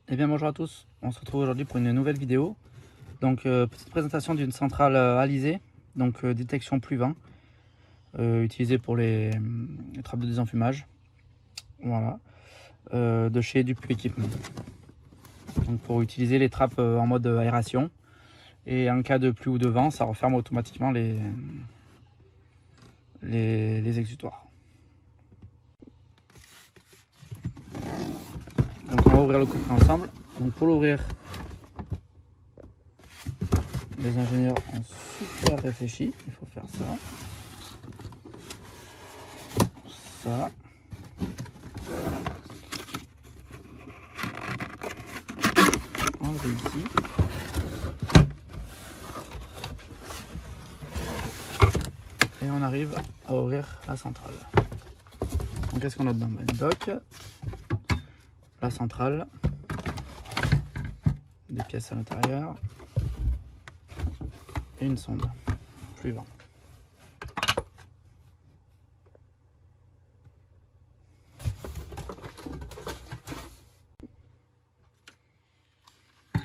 Eh bien bonjour à tous, on se retrouve aujourd'hui pour une nouvelle vidéo. Donc petite présentation d'une centrale alizée, donc détection pluie vent, utilisée pour les trappes de désenfumage. Voilà, de chez Dupuis Équipement. Donc pour utiliser les trappes en mode aération, et en cas de pluie ou de vent, ça referme automatiquement les exutoires. Donc on va ouvrir le coffret ensemble. Donc pour l'ouvrir, les ingénieurs ont super réfléchi, il faut faire ça, ça. Enlever ici. Et on arrive à ouvrir la centrale. Donc qu'est-ce qu'on a dedans? Une dock, la centrale, des pièces à l'intérieur et une sonde pluie vent.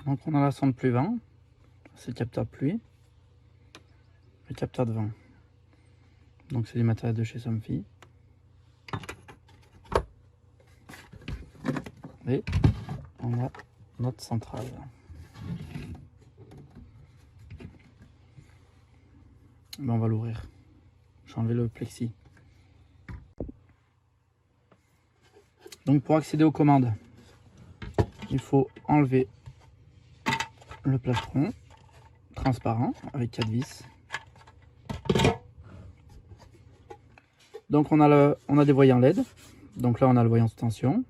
Donc on a la sonde pluie vent, c'est le capteur de pluie, le capteur de vent. Donc c'est du matériel de chez Somfy. Et on a notre centrale. Ben, on va l'ouvrir. Je vais enlever le plexi. Donc pour accéder aux commandes, il faut enlever le plastron transparent avec 4 vis. Donc on a des voyants LED. Donc là on a le voyant sous tension,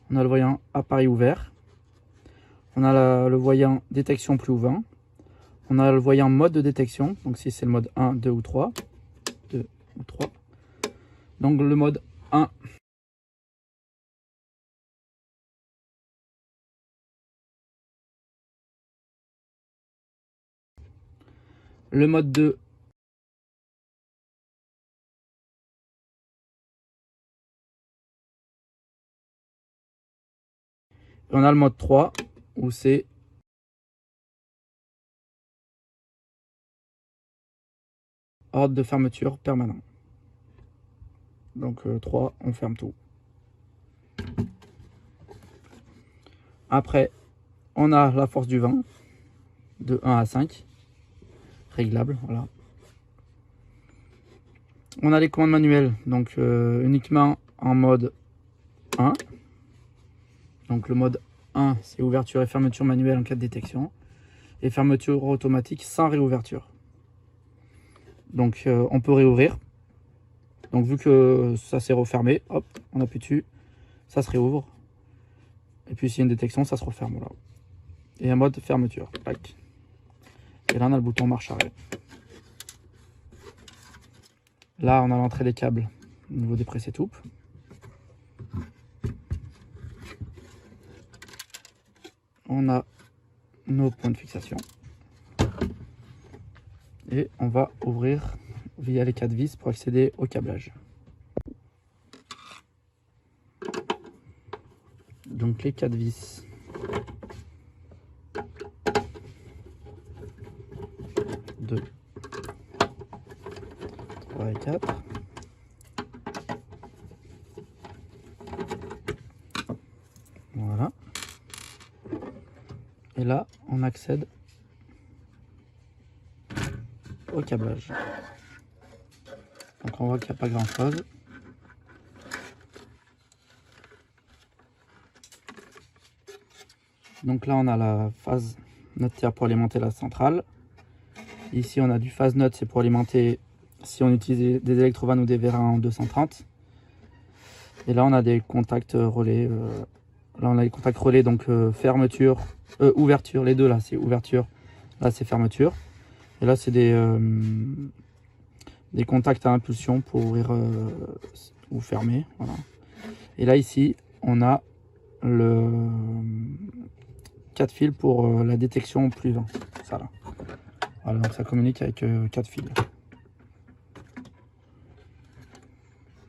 on a le voyant appareil ouvert, on a le voyant détection pluie ou vent, on a le voyant mode de détection, donc si c'est le mode 1, 2 ou 3, 2 ou 3. Donc le mode 1, le mode 2, et on a le mode 3 où c'est ordre de fermeture permanent. Donc 3, on ferme tout. Après, on a la force du vent de 1 à 5, réglable, voilà. On a les commandes manuelles, donc uniquement en mode 1. Donc le mode 1, c'est ouverture et fermeture manuelle en cas de détection. Et fermeture automatique sans réouverture. Donc on peut réouvrir. Donc vu que ça s'est refermé, hop, on appuie dessus, ça se réouvre. Et puis s'il y a une détection, ça se referme. Voilà. Et un mode fermeture. Tac. Et là on a le bouton marche arrêt. Là on a l'entrée des câbles au niveau des presse-étoupe. On a nos points de fixation. Et on va ouvrir via les 4 vis pour accéder au câblage. Donc les 4 vis. 2, 3 et 4. Voilà. Et là, on accède au câblage. Donc on voit qu'il n'y a pas grand chose. Donc là on a la phase notière pour alimenter la centrale. Ici on a du phase note, c'est pour alimenter si on utilise des électrovannes ou des Vera en 230. Et là on a des contacts relais. Là on a les contacts relais, donc fermeture, ouverture, les deux là c'est ouverture, là c'est fermeture. Et là c'est des contacts à impulsion pour ouvrir ou fermer. Voilà. Et là ici on a le 4 fils pour la détection pluie vent. Ça là. Voilà, donc ça communique avec 4 fils.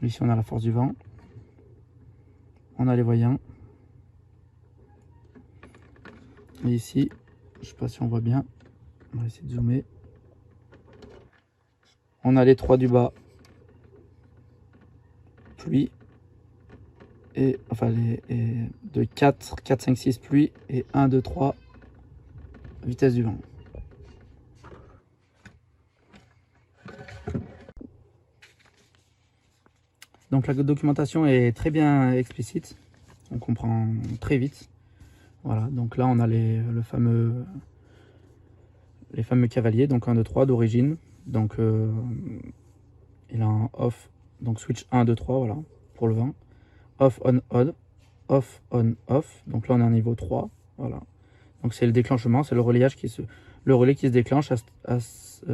Ici on a la force du vent. On a les voyants. Et ici, je sais pas si on voit bien, on va essayer de zoomer. On a les 3 du bas, pluie, et enfin de 4, 4, 5, 6 pluie, et 1, 2, 3, vitesse du vent. Donc la documentation est très bien explicite, on comprend très vite. Voilà, donc là on a les fameux cavaliers, donc 1, 2, 3 d'origine. Donc il a un off, donc switch 1, 2, 3, voilà, pour le vent. Off, on, on, off, on, off. Donc là on est à niveau 3, voilà. Donc c'est le déclenchement, c'est le relais qui se déclenche à ce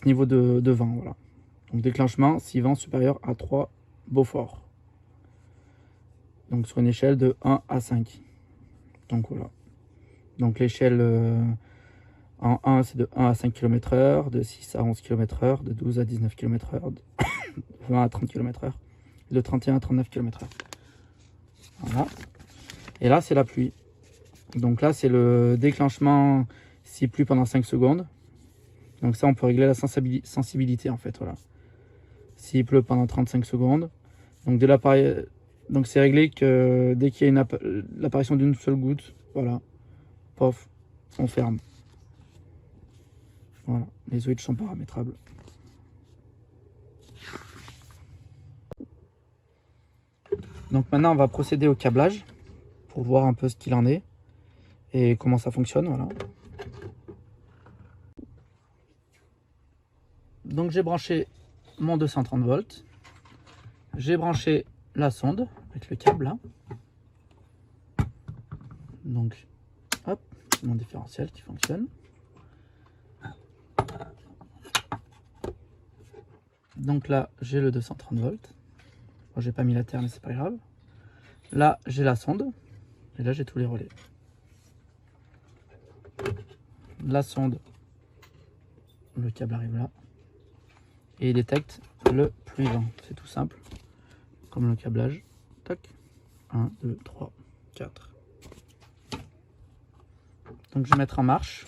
niveau de vent, voilà. Donc déclenchement si vent supérieur à 3 Beaufort. Donc sur une échelle de 1 à 5. Donc voilà. Donc l'échelle en 1 c'est de 1 à 5 km/h, de 6 à 11 km/h, de 12 à 19 km/h, de 20 à 30 km/h, de 31 à 39 km/h. Voilà. Et là c'est la pluie. Donc là c'est le déclenchement s'il pleut pendant 5 secondes. Donc ça on peut régler la sensibilité en fait, voilà. S'il pleut pendant 35 secondes. Donc de l'appareil, donc c'est réglé que dès qu'il y a l'apparition d'une seule goutte, voilà, pof, on ferme. Voilà, les switches sont paramétrables. Donc maintenant on va procéder au câblage pour voir un peu ce qu'il en est et comment ça fonctionne, voilà. Donc j'ai branché mon 230 volts, j'ai branché la sonde avec le câble là. Donc hop, mon différentiel qui fonctionne. Donc là j'ai le 230 volts. Bon, j'ai pas mis la terre mais c'est pas grave. Là j'ai la sonde et là j'ai tous les relais. La sonde, le câble arrive là et il détecte le pluie-vent. C'est tout simple comme le câblage. Tac, 1, 2, 3, 4. Donc je vais mettre en marche.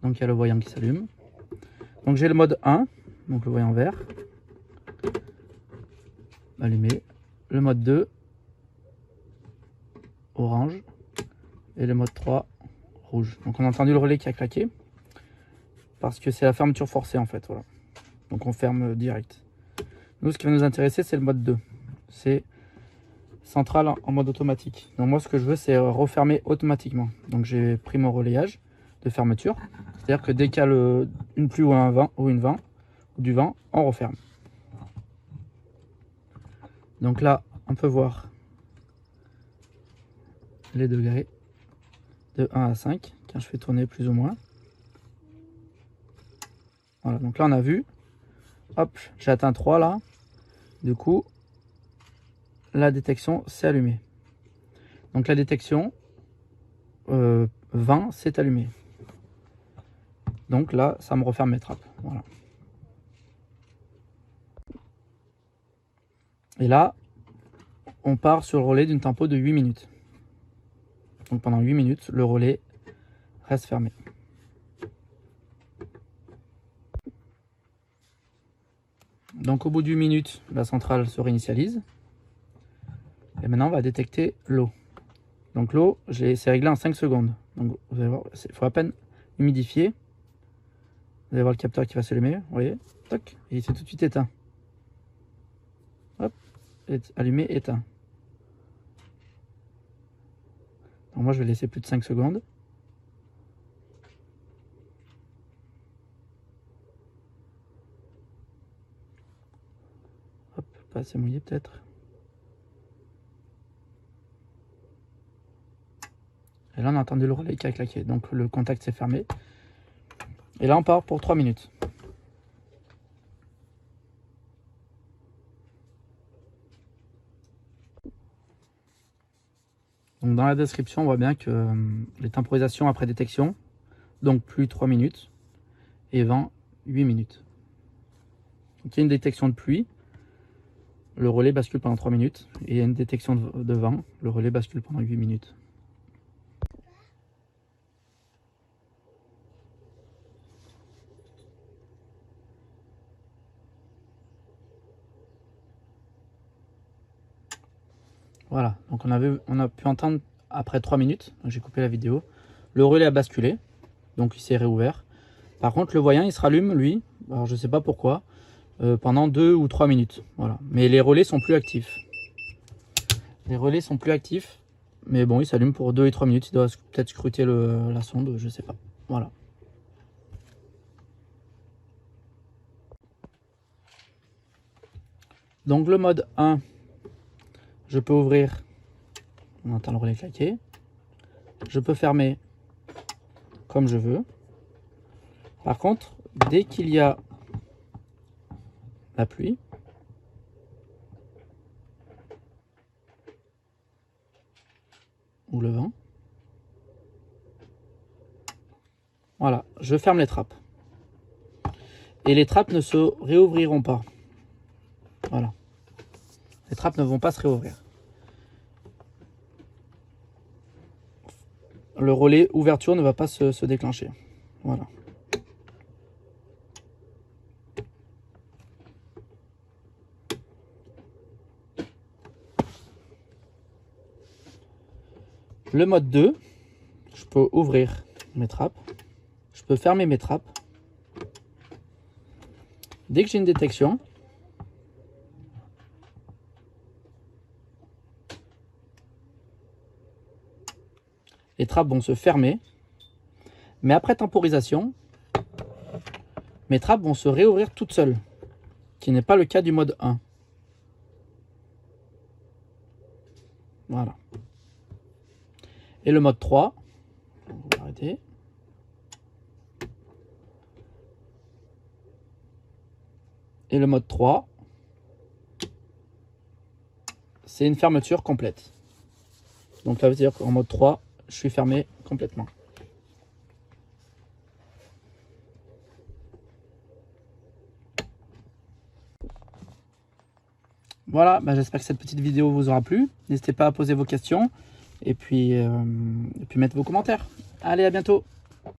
Donc il y a le voyant qui s'allume. Donc j'ai le mode 1, donc le voyant vert, allumé. Le mode 2, orange. Et le mode 3, rouge. Donc on a entendu le relais qui a claqué. Parce que c'est la fermeture forcée en fait, voilà. Donc on ferme direct. Nous ce qui va nous intéresser c'est le mode 2. C'est centrale en mode automatique. Donc moi ce que je veux c'est refermer automatiquement. Donc j'ai pris mon relayage de fermeture. C'est-à-dire que dès qu'il y a une pluie ou un vent ou du vent, on referme. Donc là on peut voir les degrés de 1 à 5 quand je fais tourner plus ou moins. Voilà, donc là on a vu, hop, j'ai atteint 3 là. Du coup, la détection s'est allumée. Donc la détection 20 s'est allumée. Donc là, ça me referme mes trappes. Voilà. Et là, on part sur le relais d'une tempo de 8 minutes. Donc pendant 8 minutes, le relais reste fermé. Donc au bout d'une minute, la centrale se réinitialise. Et maintenant, on va détecter l'eau. Donc l'eau, c'est réglé en 5 secondes. Donc vous allez voir, il faut à peine humidifier. Vous allez voir le capteur qui va s'allumer, vous voyez, toc, et il s'est tout de suite éteint. Hop, allumé, éteint. Donc moi je vais laisser plus de 5 secondes. Hop, pas assez mouillé peut-être. Et là on a entendu le relais qui a claqué, donc le contact s'est fermé. Et là on part pour 3 minutes. Donc dans la description on voit bien que les temporisations après détection, donc pluie 3 minutes et vent 8 minutes. Donc il y a une détection de pluie, le relais bascule pendant 3 minutes. Et il y a une détection de vent, le relais bascule pendant 8 minutes. Voilà, donc on a pu entendre après 3 minutes, j'ai coupé la vidéo, le relais a basculé, donc il s'est réouvert. Par contre le voyant il se rallume lui, alors je sais pas pourquoi, pendant 2 ou 3 minutes. Voilà. Mais les relais sont plus actifs. Les relais sont plus actifs, mais bon il s'allume pour 2 et 3 minutes, il doit peut-être scruter la sonde, je sais pas. Voilà. Donc le mode 1, je peux ouvrir, on entend le relais claquer. Je peux fermer comme je veux. Par contre, dès qu'il y a la pluie, ou le vent, voilà, je ferme les trappes. Et les trappes ne se réouvriront pas. Voilà. Les trappes ne vont pas se réouvrir. Le relais ouverture ne va pas se déclencher. Voilà. Le mode 2, je peux ouvrir mes trappes. Je peux fermer mes trappes. Dès que j'ai une détection, les trappes vont se fermer. Mais après temporisation, mes trappes vont se réouvrir toutes seules, qui n'est pas le cas du mode 1. Voilà. Et le mode 3, on va arrêter. Et le mode 3, c'est une fermeture complète. Donc ça veut dire qu'en mode 3, je suis fermé complètement. Voilà, j'espère que cette petite vidéo vous aura plu. N'hésitez pas à poser vos questions et puis mettre vos commentaires. Allez, à bientôt!